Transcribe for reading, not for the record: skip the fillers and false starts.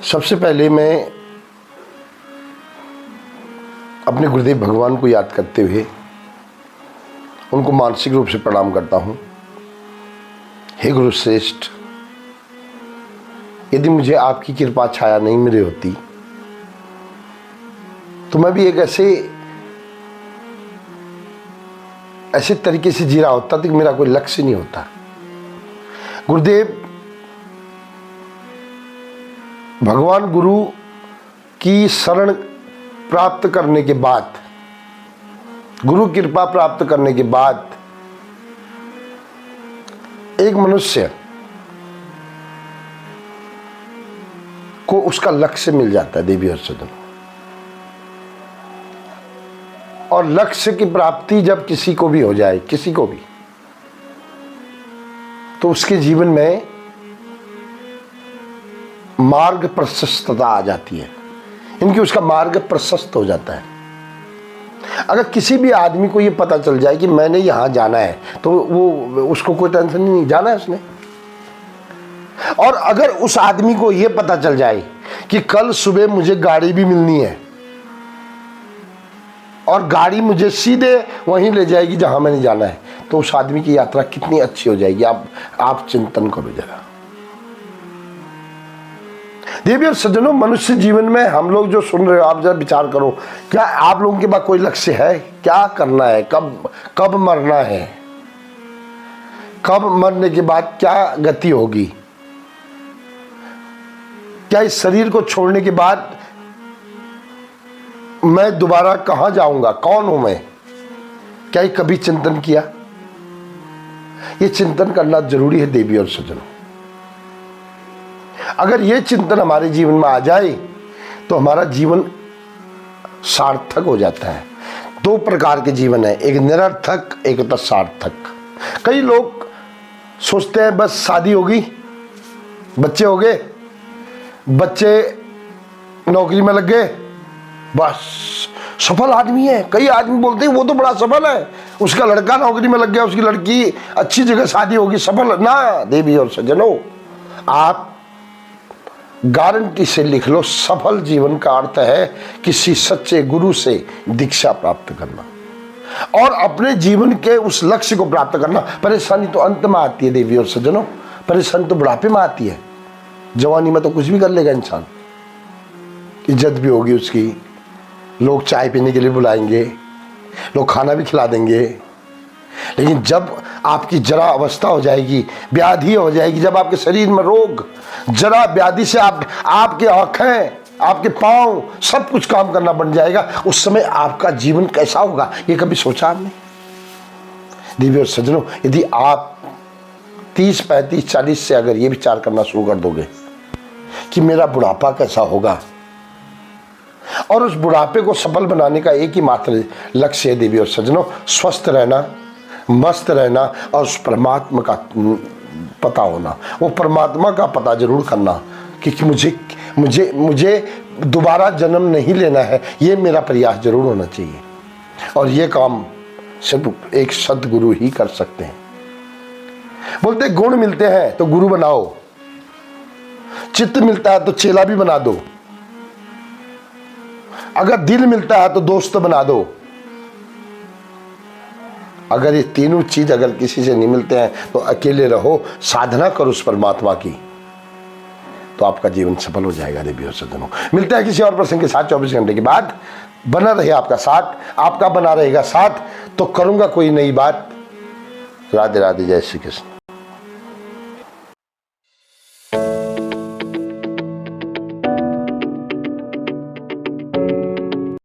सबसे पहले मैं अपने गुरुदेव भगवान को याद करते हुए उनको मानसिक रूप से प्रणाम करता हूँ। हे गुरु श्रेष्ठ, यदि मुझे आपकी कृपा छाया नहीं मिली होती तो मैं भी एक ऐसे तरीके से जी रहा होता कि मेरा कोई लक्ष्य नहीं होता। गुरुदेव भगवान गुरु की शरण प्राप्त करने के बाद, गुरु कृपा प्राप्त करने के बाद एक मनुष्य को उसका लक्ष्य मिल जाता है देवी और सज्जनों। और लक्ष्य की प्राप्ति जब किसी को भी हो जाए, किसी को भी, तो उसके जीवन में मार्ग प्रशस्तता आ जाती है। इनकी उसका मार्ग प्रशस्त हो जाता है। अगर किसी भी आदमी को ये पता चल जाए कि मैंने यहाँ जाना है तो वो उसको कोई टेंशन नहीं, जाना है उसने। और अगर उस आदमी को ये पता चल जाए कि कल सुबह मुझे गाड़ी भी मिलनी है और गाड़ी मुझे सीधे वहीं ले जाएगी जहां मैंने जाना है, तो उस आदमी की यात्रा कितनी अच्छी हो जाएगी। आप चिंतन करो जरा। देवी और सज्जनों, मनुष्य जीवन में हम लोग जो सुन रहे हो, आप जरा विचार करो, क्या आप लोगों के पास कोई लक्ष्य है? क्या करना है? कब मरना है? कब मरने के बाद क्या गति होगी? क्या इस शरीर को छोड़ने के बाद मैं दोबारा कहां जाऊंगा? कौन हूं मैं? क्या ये कभी चिंतन किया? ये चिंतन करना जरूरी है देवी और सज्जनों। अगर ये चिंतन हमारे जीवन में आ जाए तो हमारा जीवन सार्थक हो जाता है। दो प्रकार के जीवन है, एक निरर्थक, एक होता सार्थक। कई लोग सोचते हैं बस शादी होगी, बच्चे हो गए, बच्चे नौकरी में लग गए, बस सफल आदमी है। कई आदमी बोलते हैं वो तो बड़ा सफल है, उसका लड़का नौकरी में लग गया, उसकी लड़की अच्छी जगह शादी होगी, सफल ना। देवी और सज्जनों, आप गारंटी से लिख लो, सफल जीवन का अर्थ है किसी सच्चे गुरु से दीक्षा प्राप्त करना और अपने जीवन के उस लक्ष्य को प्राप्त करना। परेशानी तो अंत में आती है देवी और सज्जनों, परेशानी तो बुढ़ापे में आती है। जवानी में तो कुछ भी कर लेगा इंसान, इज्जत भी होगी उसकी, लोग चाय पीने के लिए बुलाएंगे, लोग खाना भी खिला देंगे। लेकिन जब आपकी जरा अवस्था हो जाएगी, व्याधि हो जाएगी, जब आपके शरीर में रोग, जरा व्याधि से आपके आंखें, आपके पांव, सब कुछ काम करना बन जाएगा, उस समय आपका जीवन कैसा होगा ये कभी सोचा आपने? देवी और सज्जनों, यदि आप 30, 35, 40 से अगर ये विचार करना शुरू कर दोगे कि मेरा बुढ़ापा कैसा होगा, और उस बुढ़ापे को सफल बनाने का एक ही मात्र लक्ष्य है देवी और सज्जनों, स्वस्थ रहना, मस्त रहना और उस परमात्मा का पता होना। वो परमात्मा का पता जरूर करना कि मुझे दोबारा जन्म नहीं लेना है, ये मेरा प्रयास जरूर होना चाहिए। और ये काम सिर्फ एक सद्गुरु ही कर सकते हैं। बोलते गुण मिलते हैं तो गुरु बनाओ, चित्त मिलता है तो चेला भी बना दो, अगर दिल मिलता है तो दोस्त बना दो। अगर ये तीनों चीज अगर किसी से नहीं मिलते हैं तो अकेले रहो, साधना करो उस परमात्मा की, तो आपका जीवन सफल हो जाएगा देवी और सज्जनों। मिलते हैं किसी और प्रसंग के साथ 24 घंटे के बाद। बना रहे आपका साथ, आपका बना रहेगा साथ, तो करूंगा कोई नई बात। राधे राधे, जय श्री कृष्ण।